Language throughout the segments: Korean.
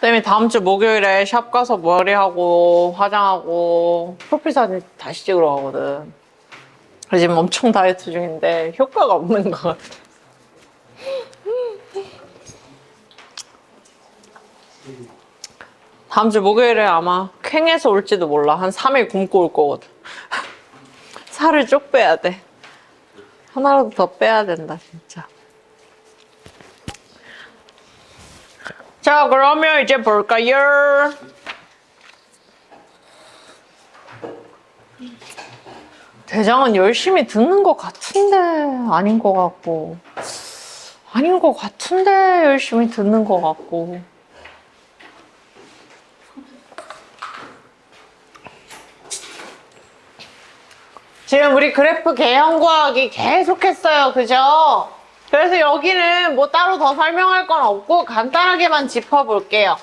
쌤이 다음 주 목요일에 샵 가서 머리하고 화장하고 프로필 사진 다시 찍으러 가거든. 그래서 지금 엄청 다이어트 중인데 효과가 없는 것 같아. 다음 주 목요일에 아마 쾌해서 올지도 몰라. 한 3일 굶고 올 거거든. 살을 쭉 빼야 돼. 하나라도 더 빼야 된다, 진짜. 자, 그러면 이제 볼까요? 대장은 열심히 듣는 것 같은데 아닌 것 같고, 아닌 것 같은데 열심히 듣는 것 같고. 지금 우리 그래프 개형 구하기 계속했어요, 그죠? 그래서 여기는 뭐 따로 더 설명할 건 없고 간단하게만 짚어볼게요.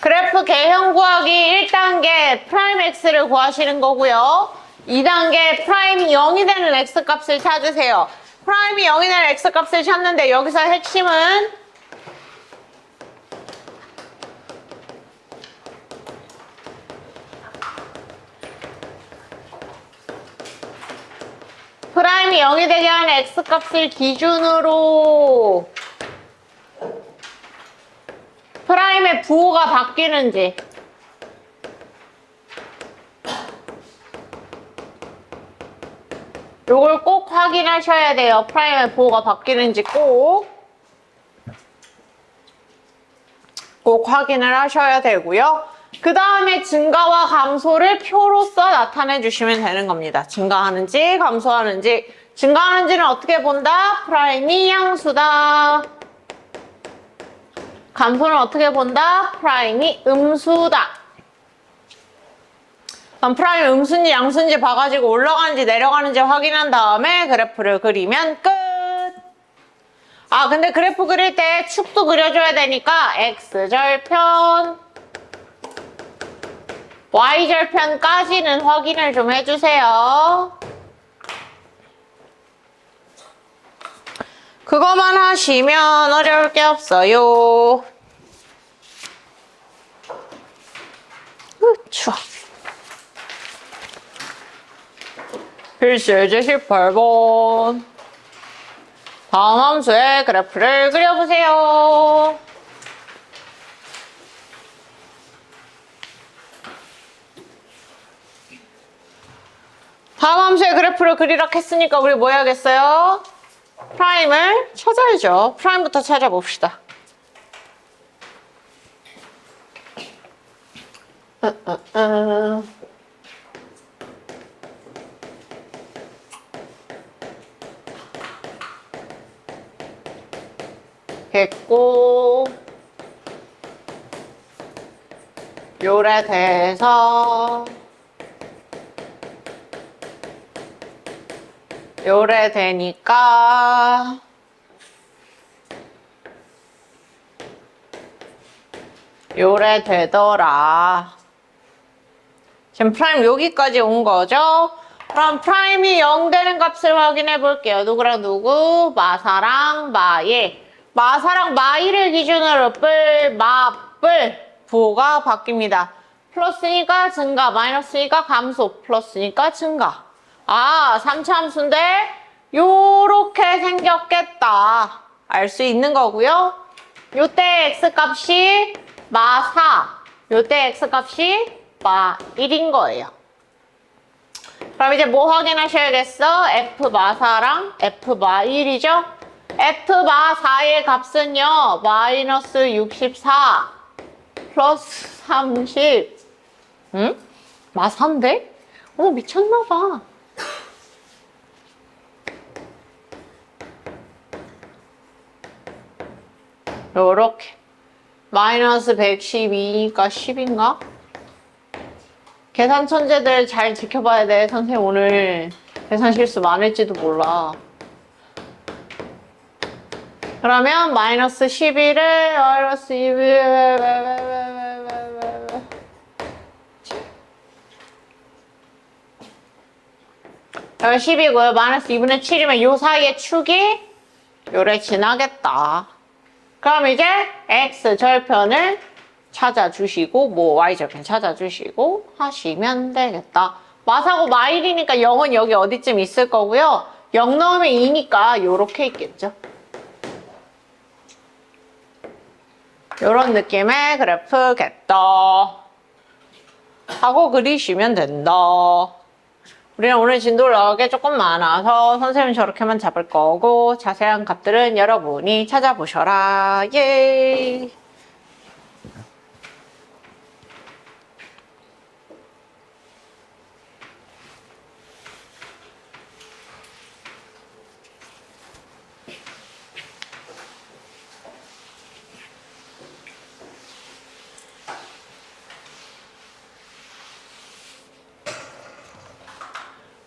그래프 개형 구하기 1단계 프라임 x를 구하시는 거고요. 2단계 프라임이 0이 되는 x 값을 찾으세요. 프라임이 0이 되는 x 값을 찾는데 여기서 핵심은 프라임이 0이 되게 하는 x 값을 기준으로 프라임의 부호가 바뀌는지 요걸 꼭 확인하셔야 돼요. 프라임의 부호가 바뀌는지 꼭 확인을 하셔야 되고요. 그 다음에 증가와 감소를 표로써 나타내 주시면 되는 겁니다. 증가하는지 감소하는지. 증가하는지는 어떻게 본다? 프라임이 양수다. 감소는 어떻게 본다? 프라임이 음수다. 그럼 프라임이 음수인지 양수인지 봐가지고 올라가는지 내려가는지 확인한 다음에 그래프를 그리면 끝. 아, 근데 그래프 그릴 때 축도 그려줘야 되니까 x절편, y절편까지는 확인을 좀 해주세요. 그거만 하시면 어려울 게 없어요. 추워. 필수 예제 18번. 다음 함수의 그래프를 그려보세요. 다음 함수의 그래프를 그리라 했으니까 우리 뭐 해야겠어요? 프라임을 찾아야죠. 프라임부터 찾아봅시다. 됐고 요래 돼서 요래 되니까 요래 되더라. 지금 프라임 여기까지 온 거죠? 그럼 프라임이 0 되는 값을 확인해 볼게요. 누구랑 누구? 마사랑 마이. 마사랑 마이를 기준으로 마뿔 부호가 바뀝니다. 플러스니까 증가, 마이너스니까 감소, 플러스니까 증가. 아, 3차 함수인데 요렇게 생겼겠다. 알 수 있는 거고요. 요때 x값이 마4, 요때 x값이 마1인 거예요. 그럼 이제 뭐 확인하셔야겠어? f 마4랑 f 마1이죠? f 마4의 값은요, 마이너스 64 플러스 30. 응? 마4인데? 미쳤나봐. 요렇게 마이너스 112니까 10인가? 계산 천재들 잘 지켜봐야 돼. 선생님 오늘 계산 실수 많을지도 몰라. 그러면 마이너스 11을 마이너스 10이고요. 마이너스 2분의 7이면 요 사이에 축이 요래 지나겠다. 그럼 이제 x 절편을 찾아주시고 뭐 y 절편 찾아주시고 하시면 되겠다. 마사고 마일이니까 0은 여기 어디쯤 있을 거고요. 0 넣으면 2니까 요렇게 있겠죠. 요런 느낌의 그래프겠다 하고 그리시면 된다. 우리는 오늘 진도를 나올 게 조금 많아서 선생님 저렇게만 잡을 거고 자세한 값들은 여러분이 찾아보셔라. 예.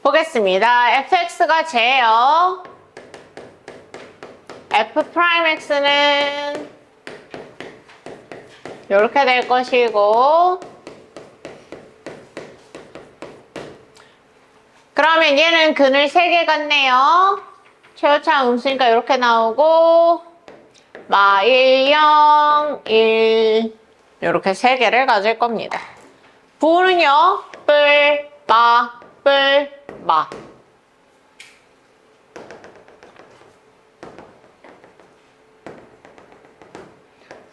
보겠습니다. fx가 제요. f'x는 이렇게 될 것이고 그러면 얘는 근을 3개 같네요. 최후차 음수니까 이렇게 나오고 마 1, 0, 1 이렇게 3개를 가질 겁니다. 부호는요. 뿔, 마, 뿔, 마.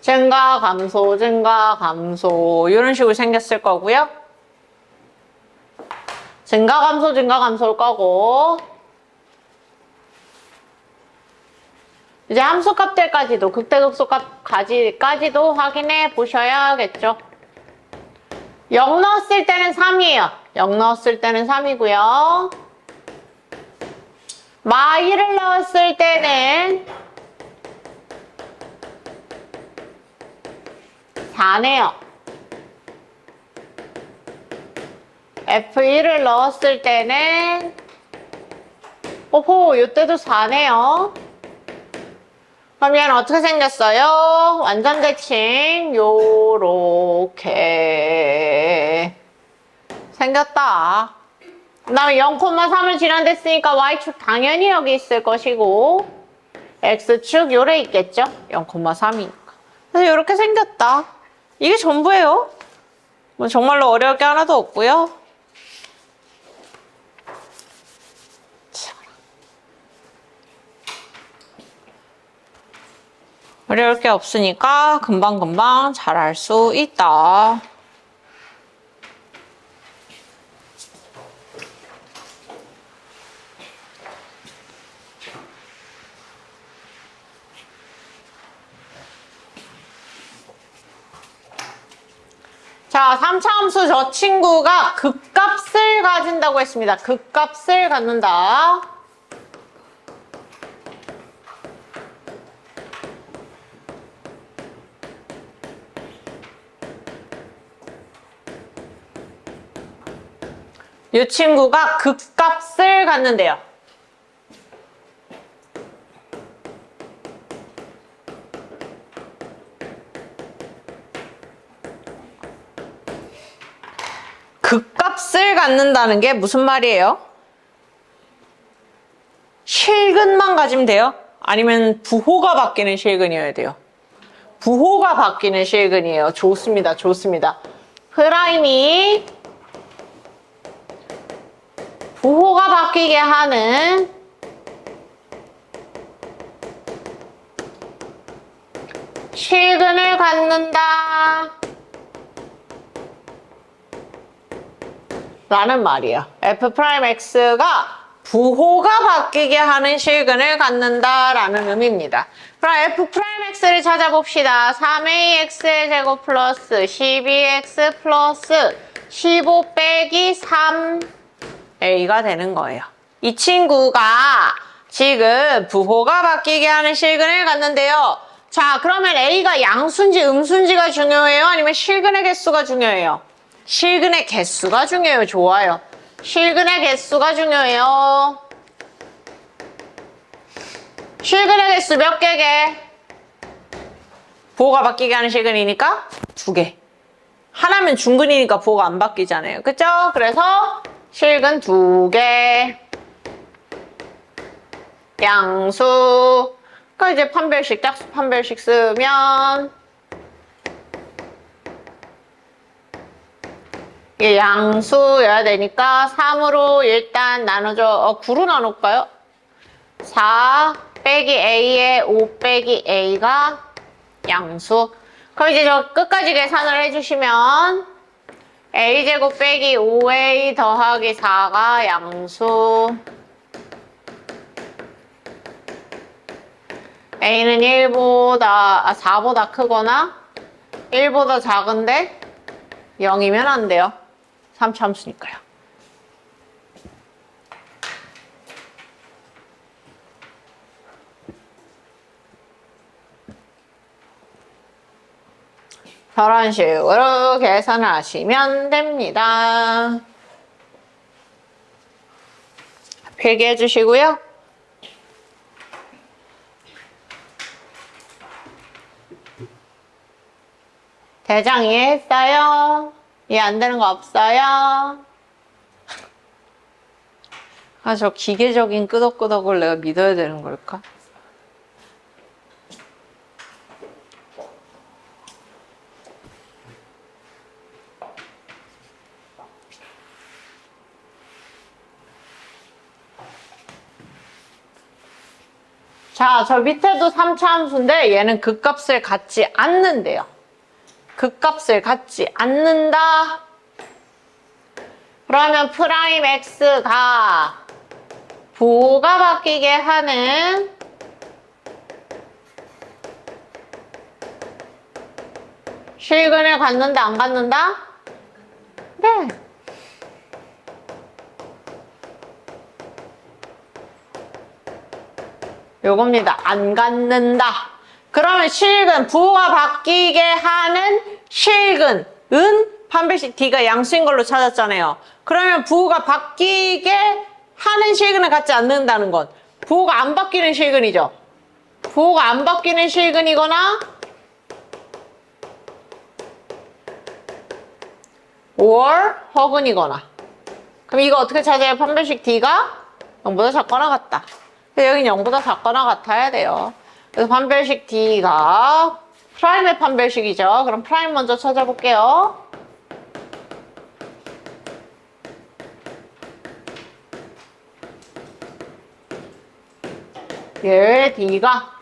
증가, 감소, 증가, 감소 이런 식으로 생겼을 거고요. 증가, 감소일 거고 이제 함수값들까지도 극대극소값까지도 확인해 보셔야겠죠. 0 넣었을 때는 3이에요. 0 넣었을 때는 3이고요. 마 1을 넣었을 때는 4네요. F1을 넣었을 때는 오호, 이때도 4네요. 그럼 얘는 어떻게 생겼어요? 완전 대칭 요렇게 생겼다. 그 다음에 0,3을 지난댔으니까 Y축 당연히 여기 있을 것이고 X축 요래 있겠죠? 0,3이니까. 그래서 이렇게 생겼다. 이게 전부예요. 뭐 정말로 어려울 게 하나도 없고요. 어려울 게 없으니까 금방금방 잘 할 수 있다. 자, 3차 함수 저 친구가 극값을 가진다고 했습니다. 극값을 갖는다. 이 친구가 극값을 갖는데요. 극값을 갖는다는 게 무슨 말이에요? 실근만 가지면 돼요? 아니면 부호가 바뀌는 실근이어야 돼요? 부호가 바뀌는 실근이에요. 좋습니다. 좋습니다. 프라임이 부호가 바뀌게 하는 실근을 갖는다 라는 말이야. f'x가 부호가 바뀌게 하는 실근을 갖는다 라는 의미입니다. 그럼 f'x를 찾아봅시다. 3ax의 제곱 플러스 12x 플러스 15 빼기 3a가 되는 거예요. 이 친구가 지금 부호가 바뀌게 하는 실근을 갖는데요. 자, 그러면 a가 양수인지 음수인지가 중요해요? 아니면 실근의 개수가 중요해요? 실근의 개수가 중요해요. 좋아요. 실근의 개수가 중요해요. 실근의 개수 몇 개게? 부호가 바뀌게 하는 실근이니까 2개. 하나면 중근이니까 부호가 안 바뀌잖아요. 그쵸? 그래서 실근 2개. 양수. 그러니까 이제 판별식, 짝수 판별식 쓰면 이게 양수여야 되니까 3으로 일단 나누죠. 9로 나눌까요? 4 빼기 A에 5 빼기 A가 양수. 그럼 이제 저 끝까지 계산을 해주시면 A제곱 빼기 5A 더하기 4가 양수. A는 4보다 크거나 1보다 작은데 0이면 안 돼요. 3차함수니까요. 저런 식으로 계산을 하시면 됩니다. 필기해 주시고요. 대장 이해했어요? 이해 안 되는 거 없어요? 저 기계적인 끄덕끄덕을 내가 믿어야 되는 걸까? 자, 저 밑에도 3차 함수인데 얘는 극값을 갖지 않는데요. 극값을 갖지 않는다. 그러면 프라임 x가 부호가 바뀌게 하는 실근을 갖는다, 안 갖는다? 네. 요겁니다. 안 갖는다. 그러면 실근, 부호가 바뀌게 하는 실근은 판별식 D가 양수인 걸로 찾았잖아요. 그러면 부호가 바뀌게 하는 실근을 갖지 않는다는 건 부호가 안 바뀌는 실근이죠. 부호가 안 바뀌는 실근이거나 or 허근이거나. 그럼 이거 어떻게 찾아요? 판별식 D가 0보다 작거나 같다. 여기는 0보다 작거나 같아야 돼요. 그래서 판별식 D가 프라임의 판별식이죠. 그럼 프라임 먼저 찾아볼게요. 얘 D가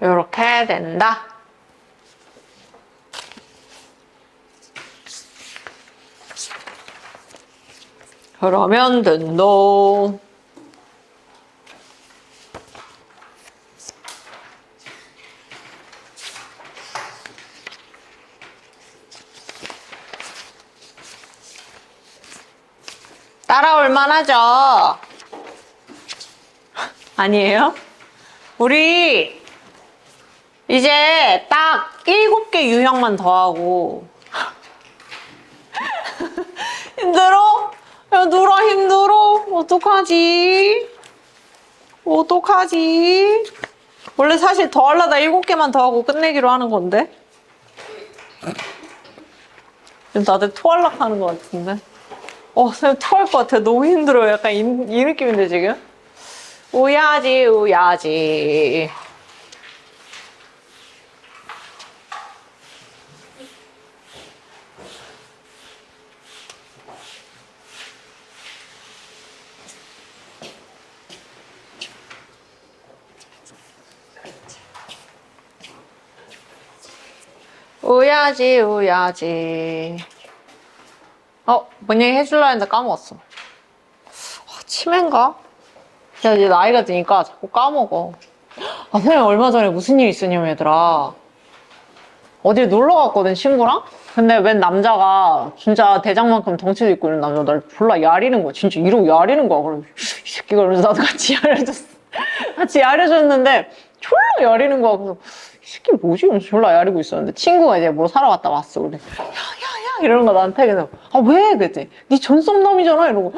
이렇게 된다. 그러면 된다. 따라올 만하죠? 아니에요? 우리 이제 딱 7개 유형만 더하고 힘들어? 야, 누라 힘들어? 어떡하지? 어떡하지? 원래 사실 더 하려다 7개만 더 하고 끝내기로 하는 건데? 지금 다들 토할락 하는 것 같은데? 선생님 토할 것 같아. 너무 힘들어요. 약간 이 느낌인데, 지금? 우야지, 우야지. 우야지, 우야지. 뭔 얘기 해줄라 했는데 까먹었어. 치매인가? 제가 이제 나이가 드니까 자꾸 까먹어. 선생님 얼마 전에 무슨 일 있었냐면 얘들아. 어딜 놀러 갔거든, 친구랑? 근데 웬 남자가 진짜 대장만큼 덩치도 있고 이런 남자가 날 졸라 야리는 거야. 진짜 이러고 야리는 거야. 그래서 이 새끼가 그래서 나도 같이 야려줬어. 같이 야려줬는데 졸라 야리는 거야. 그래서 이 새끼 뭐지? 이러면서 졸라 야리고 있었는데 친구가 이제 뭐 사러 갔다 왔어. 그래. 야야야 이러는 거 나한테. 그래서 왜? 그랬지. 네 전썸남이잖아 이러고.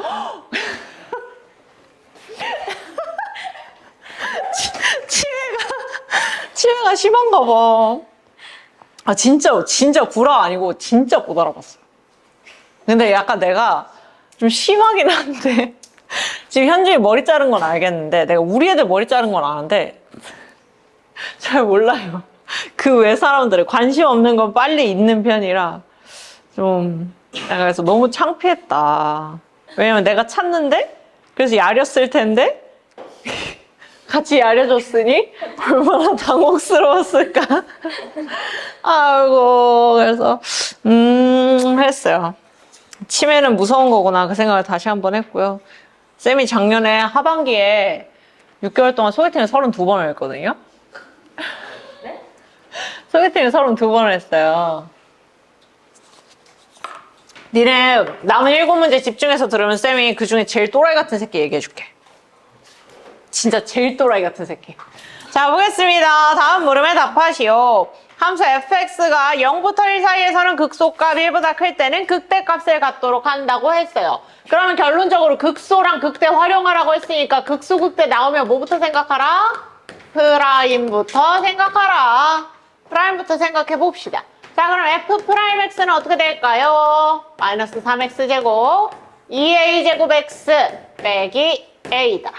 치매가 심한가 봐. 진짜 구라 아니고 진짜 못 알아봤어. 근데 약간 내가 좀 심하긴 한데 지금 현준이 머리 자른 건 알겠는데 내가 우리 애들 머리 자른 건 아는데 잘 몰라요. 그 외 사람들의 관심 없는 건 빨리 잊는 편이라 좀 내가 그래서 너무 창피했다. 왜냐면 내가 찾는데 그래서 야렸을 텐데 같이 야려줬으니 얼마나 당혹스러웠을까. 아이고 그래서 했어요. 치매는 무서운 거구나 그 생각을 다시 한번 했고요. 쌤이 작년에 하반기에 6개월 동안 소개팅을 32번을 했거든요. 네? 소개팅을 32번을 했어요. 니네 남은 7문제 집중해서 들으면 쌤이 그중에 제일 또라이 같은 새끼 얘기해줄게. 진짜 제일 또라이 같은 새끼. 자 보겠습니다. 다음 물음에 답하시오. 함수 fx가 0부터 1 사이에서는 극소값 1보다 클 때는 극대값을 갖도록 한다고 했어요. 그러면 결론적으로 극소랑 극대 활용하라고 했으니까 극소 극대 나오면 뭐부터 생각하라? 프라임부터 생각하라. 프라임부터 생각해 봅시다. 자 그럼 f'x는 어떻게 될까요? 마이너스 3x제곱 2a제곱 x 빼기 a다.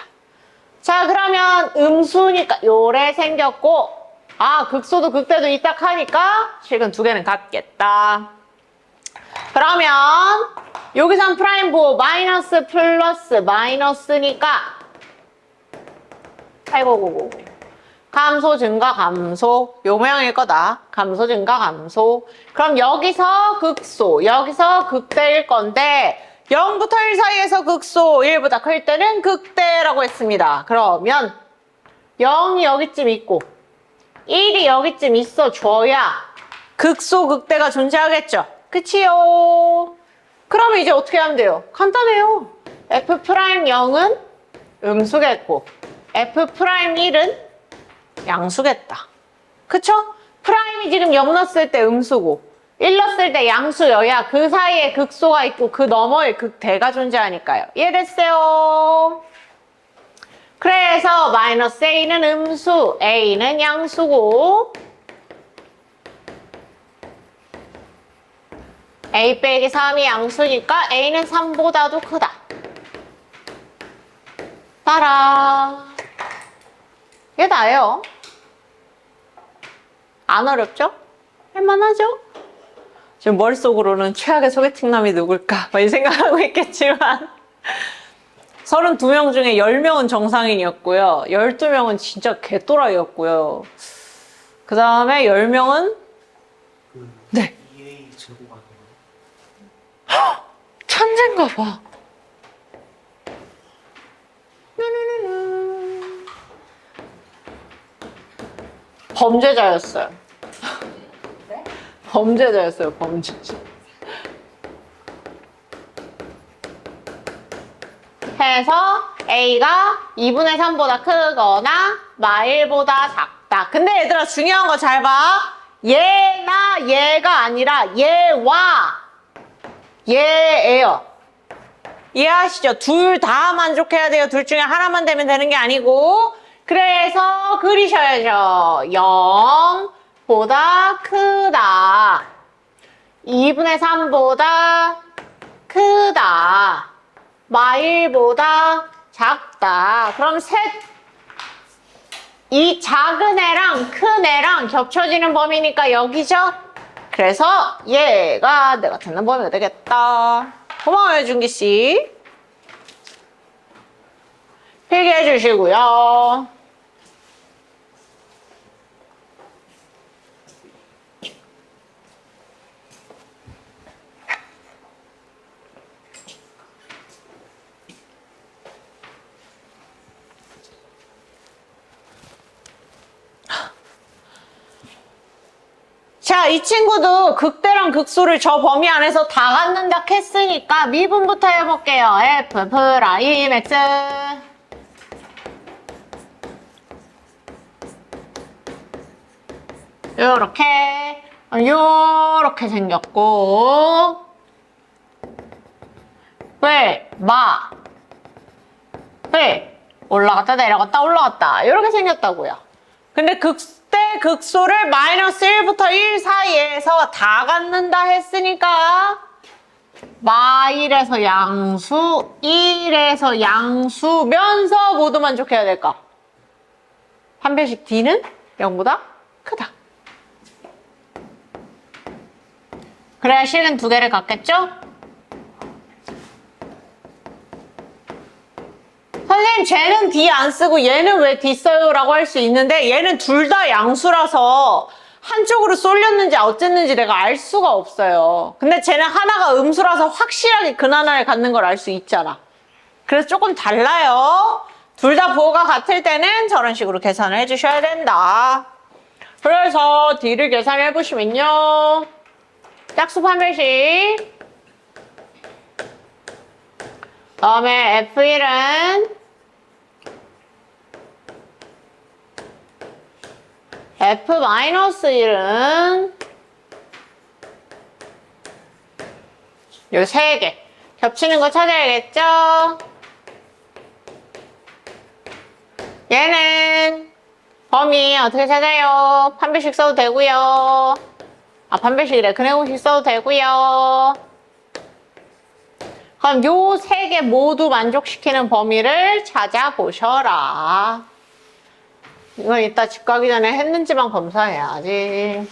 자 그러면 음수니까 요래 생겼고 아 극소도 극대도 이딱 하니까 실근 두 개는 같겠다. 그러면 여기선 프라임 보호 마이너스 플러스 마이너스니까 아이고 감소 증가 감소 요 모양일 거다. 감소 증가 감소. 그럼 여기서 극소 여기서 극대일 건데 0부터 1 사이에서 극소 1보다 클 때는 극대라고 했습니다. 그러면 0이 여기쯤 있고 1이 여기쯤 있어 줘야 극소 극대가 존재하겠죠. 그치요? 그러면 이제 어떻게 하면 돼요? 간단해요. F'0은 음수겠고 F'1은 양수겠다. 그쵸? 프라임이 지금 0 넣었을 때 음수고 1 넣었을 때 양수여야 그 사이에 극소가 있고 그 너머에 극대가 존재하니까요. 이해됐어요? 그래서 마이너스 a는 음수, a는 양수고 a 빼기 3이 양수니까 a는 3보다도 크다. 따라. 이게 다예요. 안 어렵죠? 할만하죠? 지금 머릿속으로는 최악의 소개팅남이 누굴까? 이 생각하고 있겠지만 32명 중에 10명은 정상인이었고요. 12명은 진짜 개또라이였고요. 그 다음에 10명은 네. EA 제공하는 거. 천재인가 봐. 범죄자였어요. 네? 범죄자였어요. 범죄자. 해서 A가 2분의 3보다 크거나 마1보다 작다. 근데 얘들아 중요한 거 잘 봐. 얘나 얘가 아니라 얘와 얘예요. 이해하시죠? 둘 다 만족해야 돼요. 둘 중에 하나만 되면 되는 게 아니고. 그래서 그리셔야죠. 0보다 크다. 2분의 3보다 크다. 마1보다 작다. 그럼 이 작은 애랑 큰 애랑 겹쳐지는 범위니까 여기죠? 그래서 얘가 내가 듣는 범위가 되겠다. 고마워요, 준기씨. 필기해 주시고요. 자, 이 친구도 극대랑 극소를 저 범위 안에서 다 갖는다 했으니까 미분부터 해볼게요. F 프라임 X 요렇게 생겼고 올라갔다 내려갔다 올라갔다 이렇게 생겼다고요. 근데 극대 극소를 마이너스 1부터 1 사이에서 다 갖는다 했으니까 마1에서 양수, 1에서 양수면서 모두 만족해야 될까? 판별식 D는 0보다 크다. 그래야 실은 두 개를 갖겠죠? 선생님 쟤는 D 안 쓰고 얘는 왜 D 써요? 라고 할 수 있는데 얘는 둘 다 양수라서 한쪽으로 쏠렸는지 어쨌는지 내가 알 수가 없어요. 근데 쟤는 하나가 음수라서 확실하게 근하나를 갖는 걸 알 수 있잖아. 그래서 조금 달라요. 둘 다 부호가 같을 때는 저런 식으로 계산을 해주셔야 된다. 그래서 D를 계산해 보시면요. 짝수 판별식. 다음에 F1은 F-1은 여기 3개 겹치는 거 찾아야겠죠? 얘는 범위 어떻게 찾아요? 판별식 써도 되고요. 아 판별식이래. 근해공식 써도 되고요. 그럼 요 3개 모두 만족시키는 범위를 찾아보셔라. 이건 이따 집 가기 전에 했는지만 검사해야지.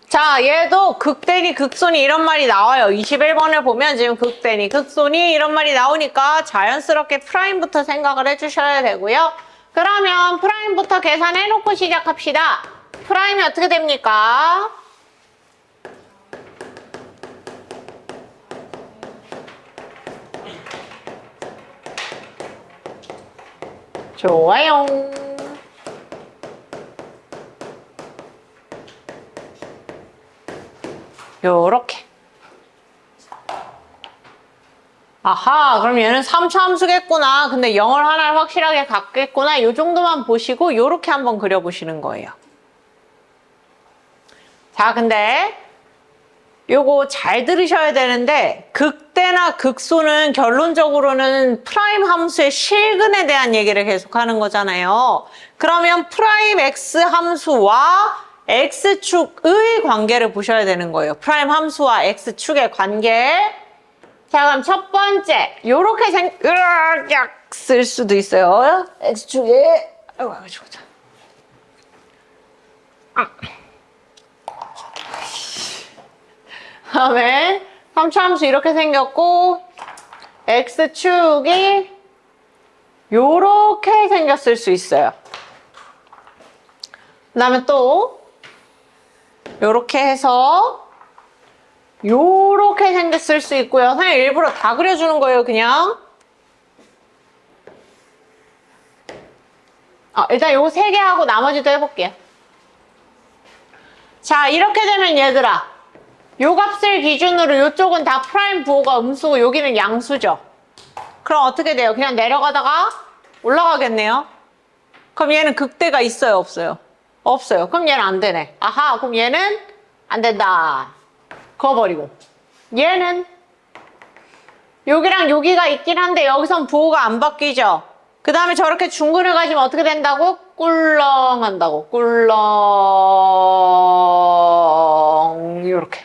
자, 얘도 극대니 극손이 이런 말이 나와요. 21번을 보면 지금 극대니 극손이 이런 말이 나오니까 자연스럽게 프라임부터 생각을 해주셔야 되고요. 그러면 프라임부터 계산해놓고 시작합시다. 프라임이 어떻게 됩니까? 좋아요. 요렇게. 아하, 그럼 얘는 3차 함수겠구나. 근데 0을 하나를 확실하게 갖겠구나. 요 정도만 보시고 요렇게 한번 그려보시는 거예요. 자, 근데 요거 잘 들으셔야 되는데 극대나 극소는 결론적으로는 프라임 함수의 실근에 대한 얘기를 계속하는 거잖아요. 그러면 프라임 x 함수와 x축의 관계를 보셔야 되는 거예요. 프라임 함수와 x축의 관계. 자, 그럼 첫 번째 요렇게 쓸 수도 있어요. x축에 아이고 죽었다. 다음에 3차 함수 이렇게 생겼고 x축이 요렇게 생겼을 수 있어요. 그 다음에 또 요렇게 해서 요렇게 생겼을 수 있고요. 선생님 일부러 다 그려주는 거예요, 그냥. 일단 요거 3개 하고 나머지도 해볼게요. 자, 이렇게 되면 얘들아 요 값을 기준으로 요쪽은 다 프라임 부호가 음수고 여기는 양수죠. 그럼 어떻게 돼요? 그냥 내려가다가 올라가겠네요. 그럼 얘는 극대가 있어요, 없어요? 없어요. 그럼 얘는 안 되네. 아하, 그럼 얘는 안 된다. 그어버리고. 얘는 여기랑 여기가 있긴 한데 여기선 부호가 안 바뀌죠. 그 다음에 저렇게 중근을 가지면 어떻게 된다고? 꿀렁한다고. 꿀렁 이렇게.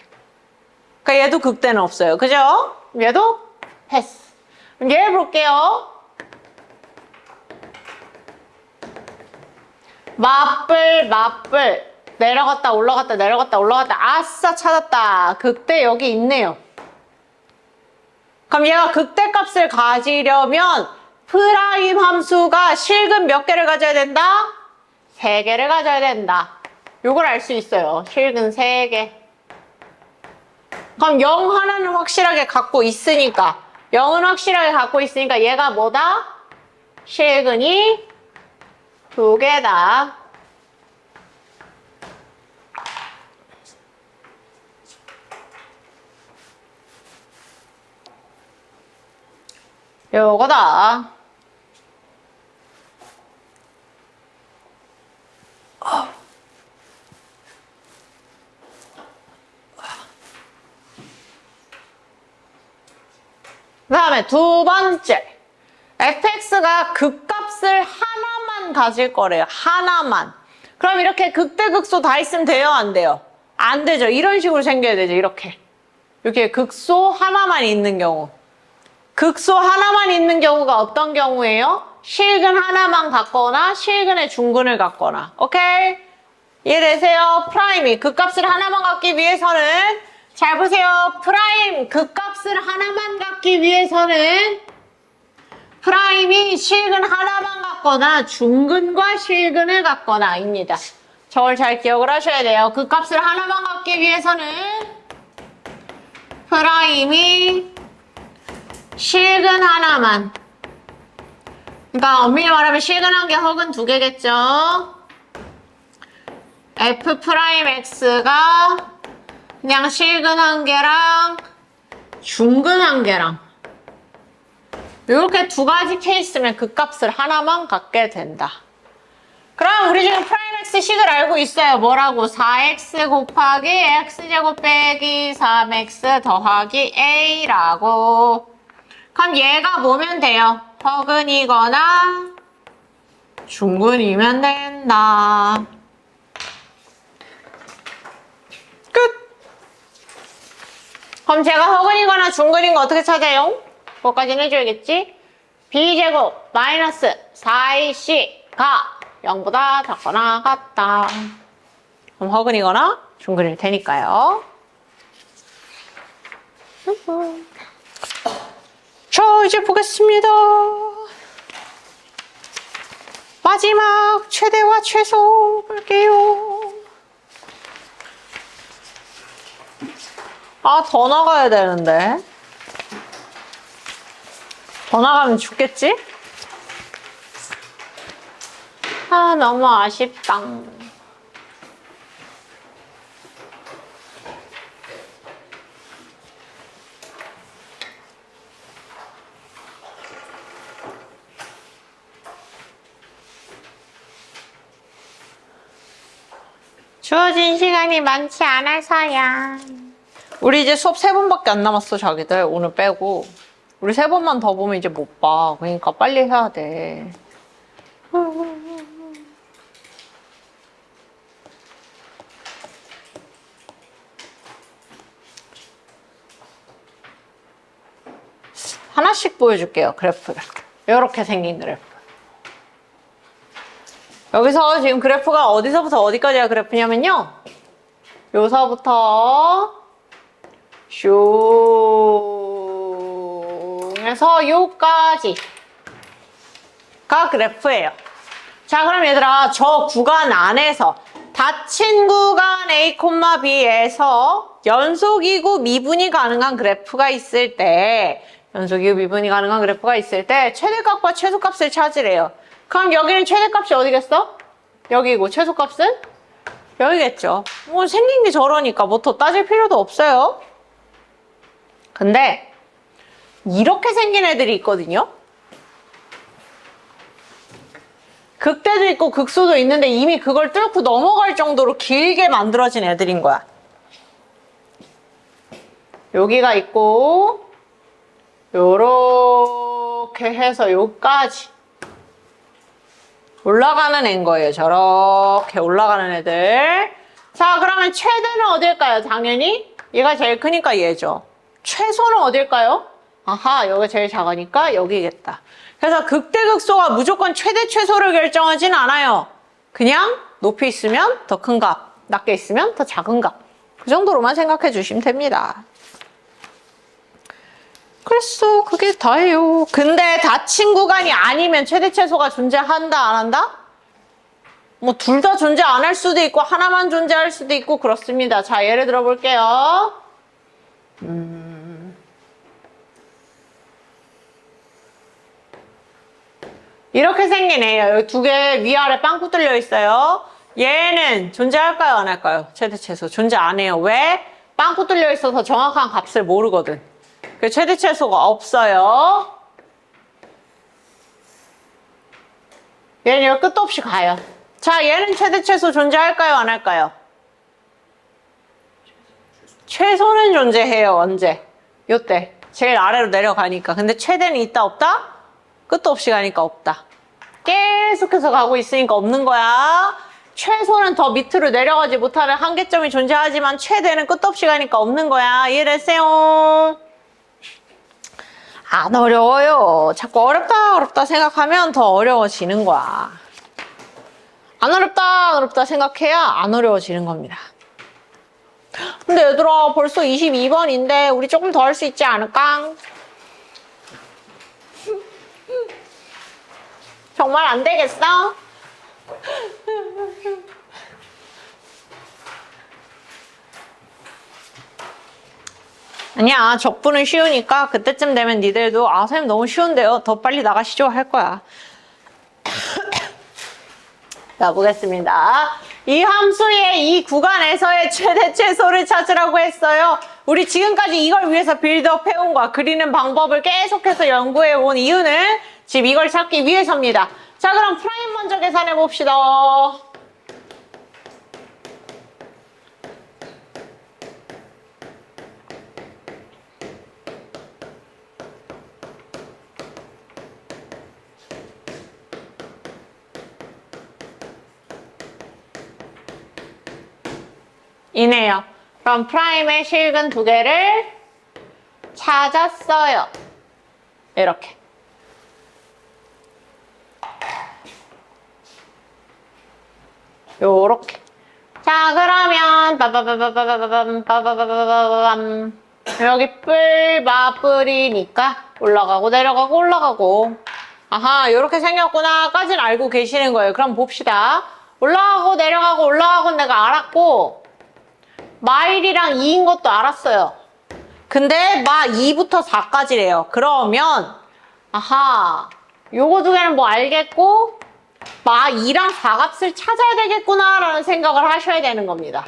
그러니까 얘도 극대는 없어요. 그죠? 얘도 패스. 그럼 얘 볼게요. 맞불 내려갔다 올라갔다 내려갔다 올라갔다. 아싸 찾았다. 극대 여기 있네요. 그럼 얘가 극대값을 가지려면 프라임 함수가 실근 몇 개를 가져야 된다? 3개를 가져야 된다. 요걸 알 수 있어요. 실근 3개. 그럼 0 하나는 확실하게 갖고 있으니까 0은 확실하게 갖고 있으니까 얘가 뭐다? 실근이 2개다. 요거다. 그 다음에 두 번째. fx가 극값을 하나만 가질 거래요. 하나만. 그럼 이렇게 극대극소 다 있으면 돼요? 안 돼요? 안 되죠. 이런 식으로 생겨야 되죠. 이렇게. 이렇게 극소 하나만 있는 경우. 극소 하나만 있는 경우가 어떤 경우예요? 실근 하나만 갖거나 실근의 중근을 갖거나. 오케이? 이해되세요? 프라임이 극값을 하나만 갖기 위해서는 잘 보세요. 프라임 극값을 하나만 갖기 위해서는 프라임이 실근 하나만 갖거나 중근과 실근을 갖거나 입니다. 저걸 잘 기억을 하셔야 돼요. 극값을 하나만 갖기 위해서는 프라임이 실근 하나만. 그러니까 엄밀히 말하면 실근 한 개 혹은 2개겠죠. f 프라임 x가 그냥 실근 한 개랑 중근 한 개랑 이렇게 2가지 케이스면 극값을 하나만 갖게 된다. 그럼 우리 지금 프라임 x 식을 알고 있어요. 뭐라고? 4x 곱하기 x제곱 빼기 3x 더하기 a라고. 그럼 얘가 뭐면 돼요? 허근이거나 중근이면 된다. 끝! 그럼 제가 허근이거나 중근인 거 어떻게 찾아요? 그것까지는 해줘야겠지? b제곱 마이너스 4ac가 0보다 작거나 같다. 그럼 허근이거나 중근일 테니까요. 자, 이제 보겠습니다. 마지막 최대와 최소 볼게요. 아, 더 나가야 되는데. 더 나가면 죽겠지? 아, 너무 아쉽다. 주어진 시간이 많지 않아서야. 우리 이제 수업 3번밖에 안 남았어, 자기들. 오늘 빼고. 우리 3번만 더 보면 이제 못 봐. 그러니까 빨리 해야 돼. 하나씩 보여줄게요, 그래프를. 이렇게 생긴 그래프. 여기서 지금 그래프가 어디서부터 어디까지가 그래프냐면요. 요서부터 슝에서 요까지가 그래프예요. 자, 그럼 얘들아, 저 구간 안에서 닫힌 구간 A, B에서 연속이고 미분이 가능한 그래프가 있을 때, 연속이고 미분이 가능한 그래프가 있을 때 최대값과 최소값을 찾으래요. 그럼 여기는 최대값이 어디겠어? 여기고 최소값은? 여기겠죠. 뭐 생긴 게 저러니까 뭐 더 따질 필요도 없어요. 근데 이렇게 생긴 애들이 있거든요. 극대도 있고 극소도 있는데 이미 그걸 뚫고 넘어갈 정도로 길게 만들어진 애들인 거야. 여기가 있고 요렇게 해서 요까지 올라가는 애인 거예요. 저렇게 올라가는 애들. 자, 그러면 최대는 어딜까요? 당연히 얘가 제일 크니까 얘죠. 최소는 어딜까요? 아하, 여기가 제일 작으니까 여기겠다. 그래서 극대극소가 무조건 최대 최소를 결정하진 않아요. 그냥 높이 있으면 더 큰 값, 낮게 있으면 더 작은 값. 그 정도로만 생각해 주시면 됩니다. 그랬어. 그게 다예요. 근데 닫힌 구간이 아니면 최대 최소가 존재한다, 안 한다? 뭐 둘 다 존재 안 할 수도 있고 하나만 존재할 수도 있고 그렇습니다. 자, 예를 들어 볼게요. 이렇게 생긴 애예요. 여기 두 개 위아래 빵꾸 뚫려 있어요. 얘는 존재할까요, 안 할까요? 최대 최소 존재 안 해요. 왜? 빵꾸 뚫려 있어서 정확한 값을 모르거든. 그 최대 최소가 없어요. 얘는 여기 끝도 없이 가요. 자, 얘는 최대 최소 존재할까요, 안 할까요? 최소는 존재해요. 언제? 요때. 제일 아래로 내려가니까. 근데 최대는 있다, 없다? 끝도 없이 가니까 없다. 계속해서 가고 있으니까 없는 거야. 최소는 더 밑으로 내려가지 못하는 한계점이 존재하지만 최대는 끝도 없이 가니까 없는 거야. 이해됐어요? 안 어려워요. 자꾸 어렵다 생각하면 더 어려워지는 거야. 안 어렵다 생각해야 안 어려워지는 겁니다. 근데 얘들아 벌써 22번인데 우리 조금 더 할 수 있지 않을까? 정말 안 되겠어? 아니야, 적분은 쉬우니까 그때쯤 되면 니들도 아 선생님 너무 쉬운데요, 더 빨리 나가시죠 할 거야. 자, 보겠습니다. 이 함수의 이 구간에서의 최대 최소를 찾으라고 했어요. 우리 지금까지 이걸 위해서 빌드업 해온 거야. 그리는 방법을 계속해서 연구해 온 이유는 지금 이걸 찾기 위해서입니다. 자, 그럼 프라임 먼저 계산해 봅시다. 이네요. 그럼 프라임의 실근 두 개를 찾았어요. 이렇게. 요렇게. 자, 그러면 빠바바바바바밤 여기 뿔마뿔이니까 올라가고 내려가고 올라가고. 아하, 요렇게 생겼구나 까지는 알고 계시는 거예요. 그럼 봅시다. 올라가고 내려가고 올라가고 내가 알았고 마1이랑 2인 것도 알았어요. 근데 마 2부터 4까지래요. 그러면 아하, 요거 두 개는 뭐 알겠고 마 2랑 4 값을 찾아야 되겠구나 라는 생각을 하셔야 되는 겁니다.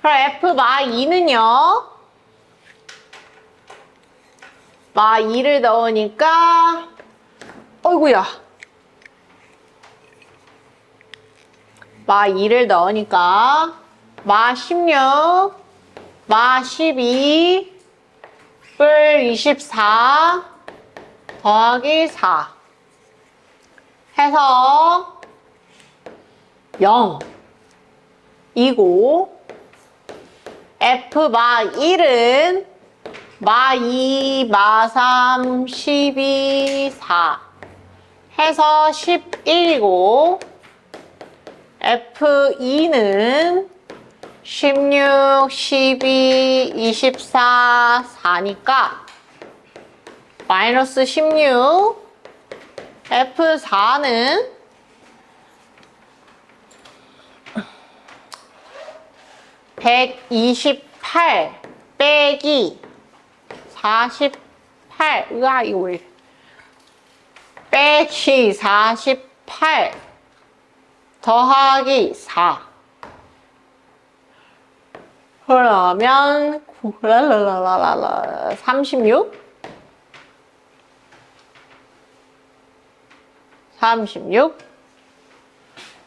그럼 F 마 2는요 마 2를 넣으니까 어이구야 마 2를 넣으니까 마 16, 마 12, 뿔 24 더하기 4 해서 0 이고 F 마 1은 마 2, 마 3, 12, 4 해서 11이고 F2는 16, 12, 24, 4니까 마이너스 16 F4는 128 빼기 48 으아 이거 왜 빼기 48 더하기 4 그러면 36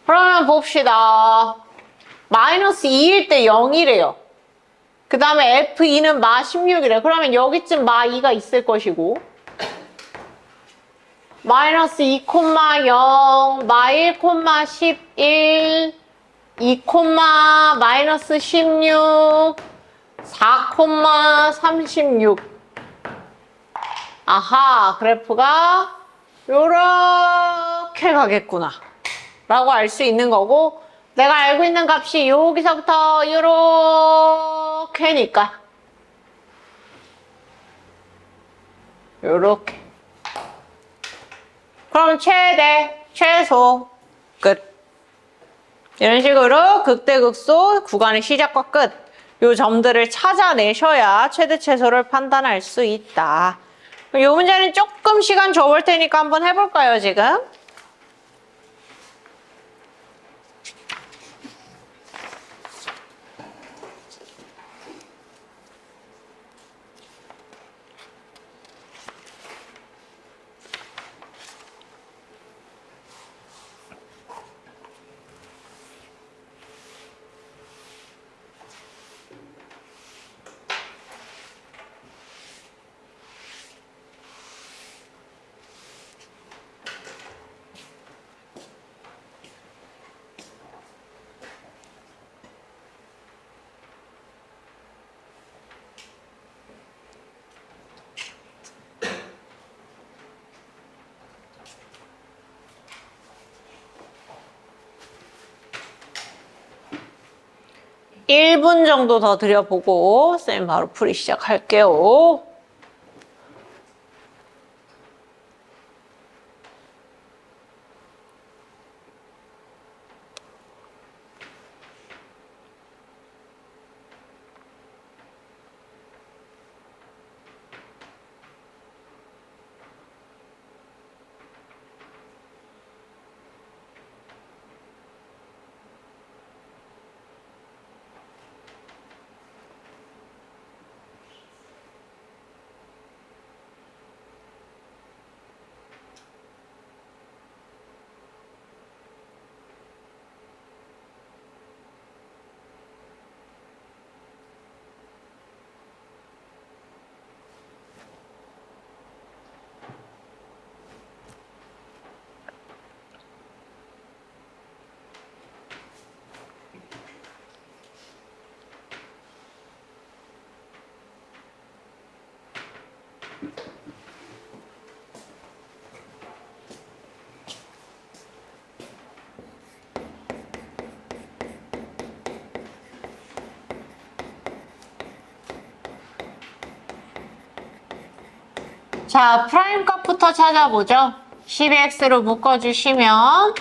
그러면 봅시다. 마이너스 2일 때 0이래요. 그 다음에 F2는 마 16이래. 그러면 여기쯤 마 2가 있을 것이고 마이너스 2, 0, 마 1, 11 2, 마이너스 16 4, 36 아하, 그래프가 요렇게 가겠구나 라고 알 수 있는 거고 내가 알고 있는 값이 여기서부터 요렇게니까. 요렇게. 그럼 최대, 최소, 끝. 이런 식으로 극대극소 구간의 시작과 끝. 요 점들을 찾아내셔야 최대, 최소를 판단할 수 있다. 요 문제는 조금 시간 줘볼 테니까 한번 해볼까요, 지금? 일 분 정도 더 들여보고 쌤 바로 풀이 시작할게요. 자, 프라임 값부터 찾아보죠. 12x로 묶어주시면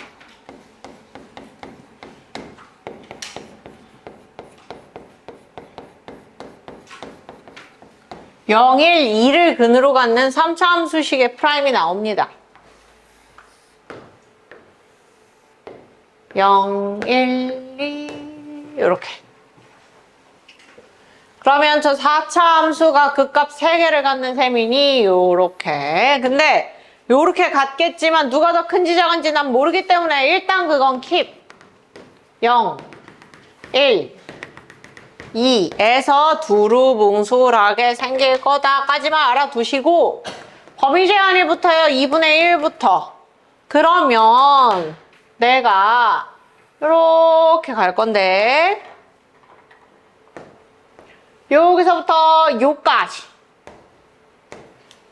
0, 1, 2를 근으로 갖는 3차 함수식의 프라임이 나옵니다. 0, 1, 2 이렇게. 그러면 저 4차 함수가 그 값 3개를 갖는 셈이니 요렇게. 근데 요렇게 같겠지만 누가 더 큰지 작은지 난 모르기 때문에 일단 그건 킵. 0, 1, 2에서 두루뭉술하게 생길 거다까지만 알아두시고 범위 제한이 붙어요. 2분의 1부터. 그러면 내가 이렇게 갈 건데 여기서부터 요까지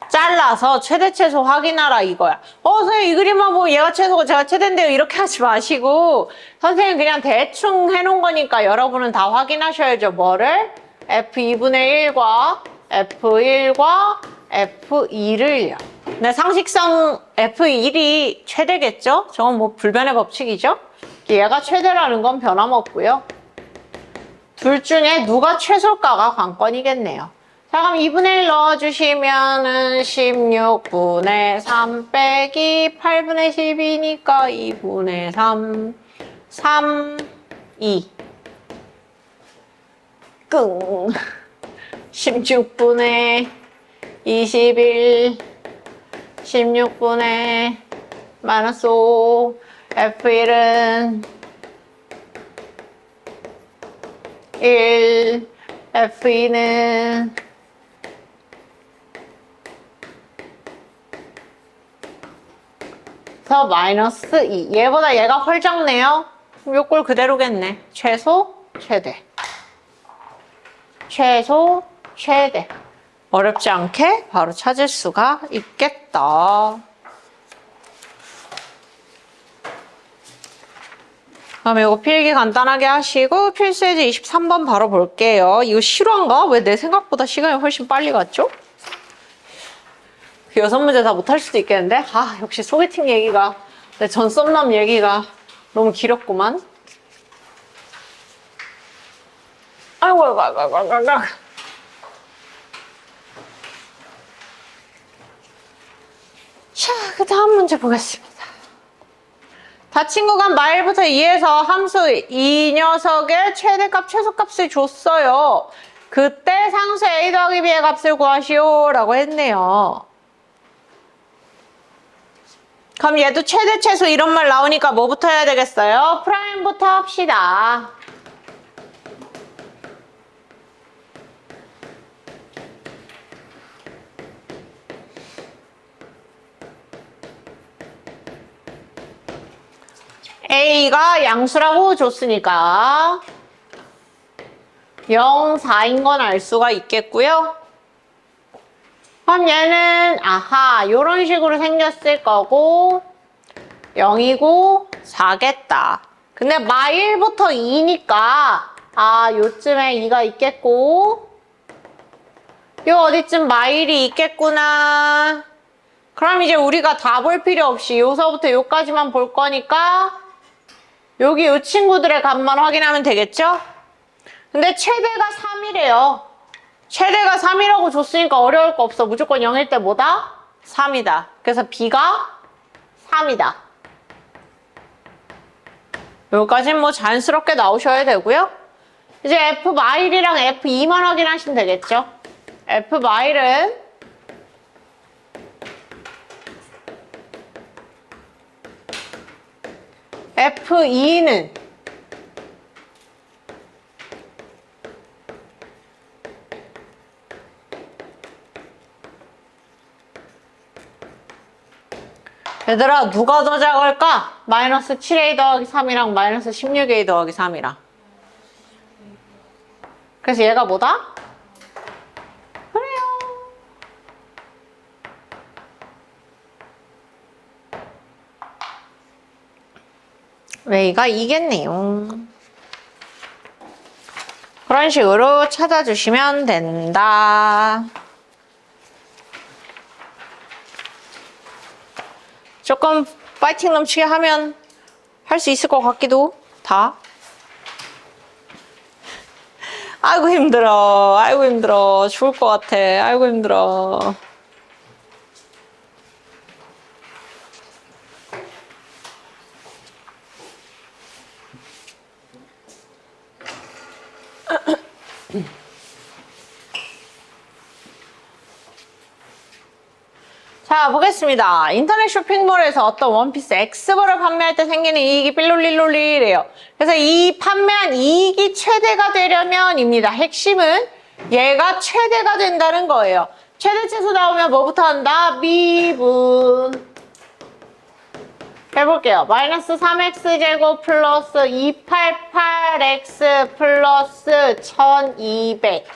잘라서 최대 최소 확인하라 이거야. 선생님 이 그림만 보면 얘가 최소고 제가 최대인데요 이렇게 하지 마시고 선생님 그냥 대충 해놓은 거니까 여러분은 다 확인하셔야죠. 뭐를? F2분의 1과 F1과 F2를요. 근데 상식상 F1이 최대겠죠? 저건 뭐 불변의 법칙이죠? 얘가 최대라는 건 변함없고요. 둘 중에 누가 최소일까가 관건이겠네요. 자, 그럼 2분의 1 넣어주시면은 16분의 3 빼기 8분의 12니까 2분의 3, 3, 2. 끙. 16분의 21, 16분의 마이너스 5, F1은 1, F2는 더 마이너스 2. 얘보다 얘가 훨 작네요. 그럼 요꼴 그대로겠네. 최소, 최대. 최소, 최대. 어렵지 않게 바로 찾을 수가 있겠다. 그럼 이거 필기 간단하게 하시고 필수예제 23번 바로 볼게요. 이거 실화인가? 왜 내 생각보다 시간이 훨씬 빨리 갔죠? 그 6문제 다 못할 수도 있겠는데? 아, 역시 소개팅 얘기가, 내 전 썸남 얘기가 너무 길었구만. 아이고, 아이고, 아이고, 아이고, 아이고. 자, 그 다음 문제 보겠습니다. 닫힌 구간 마일부터 2에서 함수 이 녀석의 최대값, 최소값을 줬어요. 그때 상수 a 더하기 b의 값을 구하시오 라고 했네요. 그럼 얘도 최대, 최소 이런 말 나오니까 뭐부터 해야 되겠어요? 프라임부터 합시다. A가 양수라고 줬으니까 0, 4인 건 알 수가 있겠고요. 그럼 얘는 아하 요런 식으로 생겼을 거고 0이고 4겠다. 근데 마일부터 2니까 아 요쯤에 2가 있겠고 요 어디쯤 마일이 있겠구나. 그럼 이제 우리가 다 볼 필요 없이 요서부터 요까지만 볼 거니까 여기 요 친구들의 값만 확인하면 되겠죠? 근데 최대가 3이래요. 최대가 3이라고 줬으니까 어려울 거 없어. 무조건 0일 때 뭐다? 3이다. 그래서 B가 3이다. 여기까지는 뭐 자연스럽게 나오셔야 되고요. 이제 F 마일이랑 F 2만 확인하시면 되겠죠? F 마일은 F2는 얘들아 누가 더 작을까? 마이너스 7a 더하기 3이랑 마이너스 16a 더하기 3이랑 그래서 얘가 뭐다? 그래요. A가 2겠네요. 그런 식으로 찾아주시면 된다. 조금 파이팅 넘치게 하면 할 수 있을 것 같기도 다. 아이고 힘들어. 아이고 힘들어. 죽을 것 같아. 아이고 힘들어. 자 보겠습니다. 인터넷 쇼핑몰에서 어떤 원피스 X벌을 판매할 때 생기는 이익이 삘롤릴롤리래요. 그래서 이 판매한 이익이 최대가 되려면입니다. 핵심은 얘가 최대가 된다는 거예요. 최대 최소 나오면 뭐부터 한다? 미분. 해볼게요. 마이너스 3x제곱 플러스 288x 플러스 1200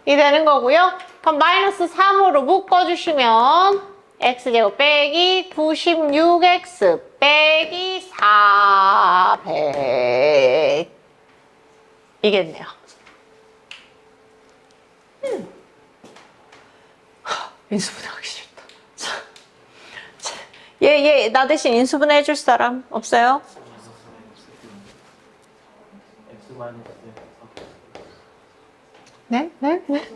이 되는 거고요. 그럼 마이너스 3으로 묶어주시면 x제곱 빼기 96x 빼기 400 이겠네요. 인수분해하기 싫다. 얘 나 대신 인수분해 해줄 사람 없어요? 네? 네? 네?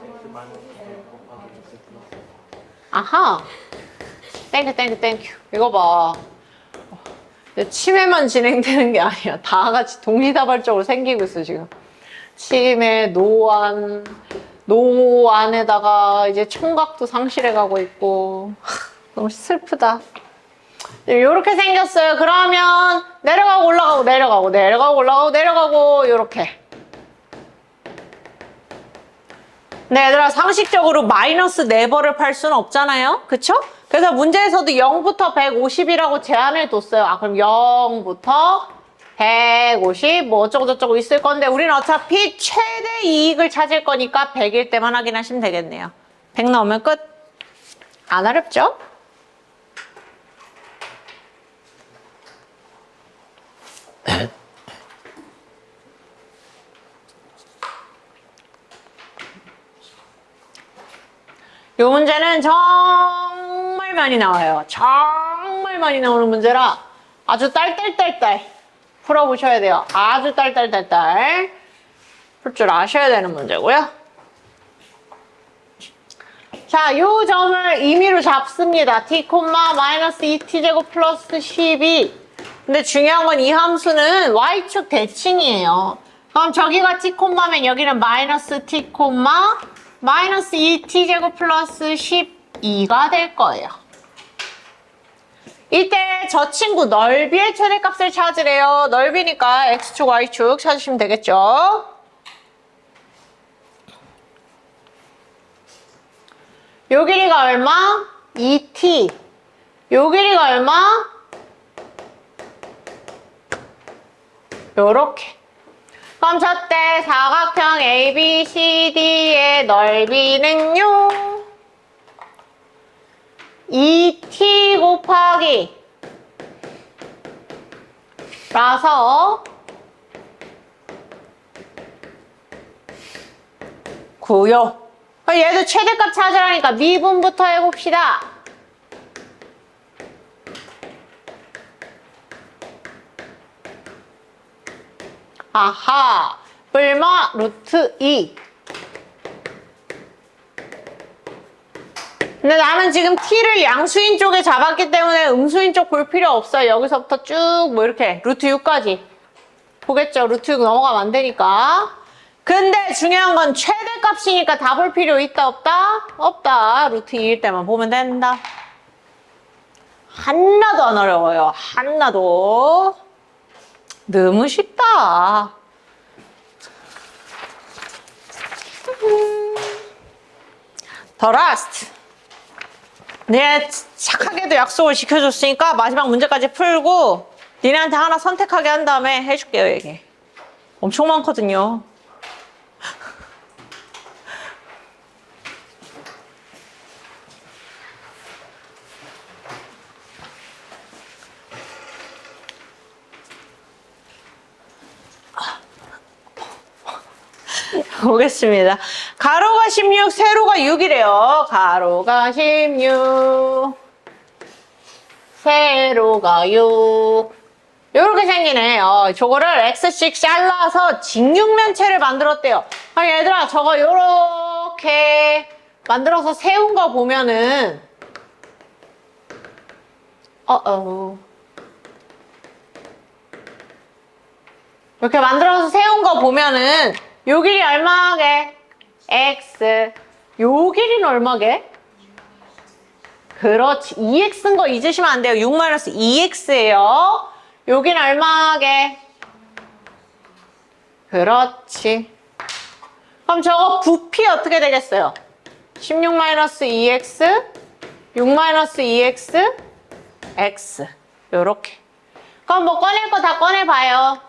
아하. 땡큐. 이거 봐. 치매만 진행되는 게 아니야. 다 같이 동시다발적으로 생기고 있어, 지금. 치매, 노안에다가 이제 청각도 상실해 가고 있고. 너무 슬프다. 요렇게 생겼어요. 그러면 내려가고 올라가고 요렇게. 네, 얘들아 상식적으로 마이너스 4벌을 팔 수는 없잖아요. 그쵸? 그래서 문제에서도 0부터 150이라고 제한을 뒀어요. 아, 그럼 0부터 150 뭐 어쩌고저쩌고 있을 건데 우리는 어차피 최대 이익을 찾을 거니까 100일 때만 확인하시면 되겠네요. 100 나오면 끝. 안 어렵죠? 문제는 정말 많이 나와요. 정말 많이 나오는 문제라 아주 딸딸딸딸 풀어보셔야 돼요. 아주 딸딸딸딸 풀 줄 아셔야 되는 문제고요. 자, 요 점을 임의로 잡습니다. t, 마이너스 2t제곱 플러스 12. 근데 중요한 건 이 함수는 y축 대칭이에요. 그럼 저기가 t, 면 여기는 마이너스 t, 마이너스 2t제곱 플러스 12가 될 거예요. 이때 저 친구 넓이의 최대값을 찾으래요. 넓이니까 x축, y축 찾으시면 되겠죠. 요 길이가 얼마? 2t. 요 길이가 얼마? 요렇게. 그럼 저때 사각형 ABCD의 넓이는요? 2t 곱하기 라서 9요. 얘도 최대값 찾으라니까 미분부터 해봅시다. 아하, 얼마? 루트 2. 근데 나는 지금 t를 양수인 쪽에 잡았기 때문에 음수인 쪽 볼 필요 없어요. 여기서부터 쭉 뭐 이렇게 루트 6까지 보겠죠. 루트 6 넘어가면 안 되니까. 근데 중요한 건 최대값이니까 다 볼 필요 있다 없다? 없다. 루트 2일 때만 보면 된다. 하나도 안 어려워요. 하나도. 너무 쉽다. 더 라스트. 니네 착하게도 약속을 지켜줬으니까 마지막 문제까지 풀고 니네한테 하나 선택하게 한 다음에 해줄게요. 이게 엄청 많거든요. 보겠습니다. 가로가 16, 세로가 6이래요. 가로가 16, 세로가 6. 요렇게 생기네. 저거를 X씩 잘라서 직육면체를 만들었대요. 얘들아, 저거 요렇게 만들어서 세운 거 보면은 이렇게 만들어서 세운 거 보면은 요 길이 얼마게? x. 요 길이는 얼마게? 그렇지. 2x인 거 잊으시면 안 돼요. 6-2x예요. 여기는 얼마게? 그렇지. 그럼 저거 부피 어떻게 되겠어요? 16-2x, 6-2x, x. 요렇게. 그럼 뭐 꺼낼 거 다 꺼내봐요.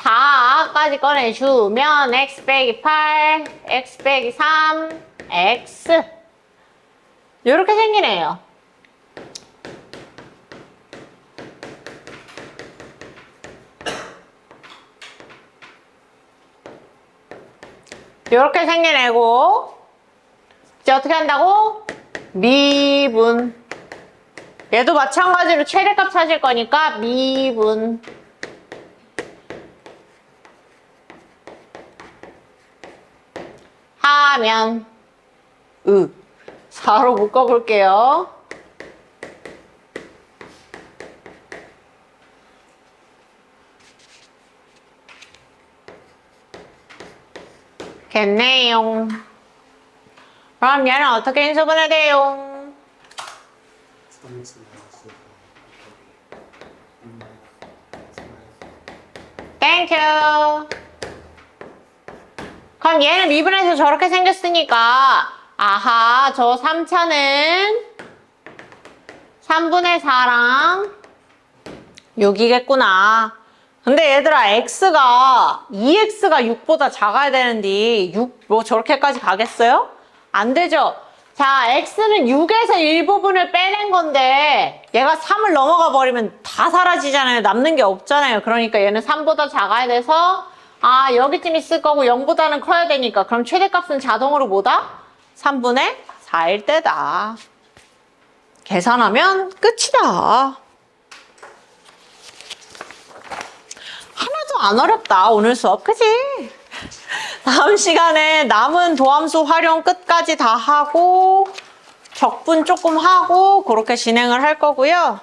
4까지 꺼내주면 x 빼기 8, x 빼기 3, x. 요렇게 생기네요. 요렇게 생겨내고 이제 어떻게 한다고? 미분. 얘도 마찬가지로 최대값 찾을 거니까 미분. 하면 4로 묶어볼게요. 겠네요. 그럼 얘는 어떻게 인수분해 돼요? 땡큐. 그럼 얘는 미분해서 저렇게 생겼으니까 아하, 저 3차는 3분의 4랑 6이겠구나. 근데 얘들아, x가 2x가 6보다 작아야 되는데 6 뭐 저렇게까지 가겠어요? 안 되죠. 자, x는 6에서 일부분을 빼낸 건데 얘가 3을 넘어가 버리면 다 사라지잖아요. 남는 게 없잖아요. 그러니까 얘는 3보다 작아야 돼서 여기쯤 있을 거고 0보다는 커야 되니까 그럼 최대값은 자동으로 뭐다? 3분의 4일 때다. 계산하면 끝이다. 하나도 안 어렵다, 오늘 수업. 그치? 다음 시간에 남은 도함수 활용 끝까지 다 하고 적분 조금 하고 그렇게 진행을 할 거고요.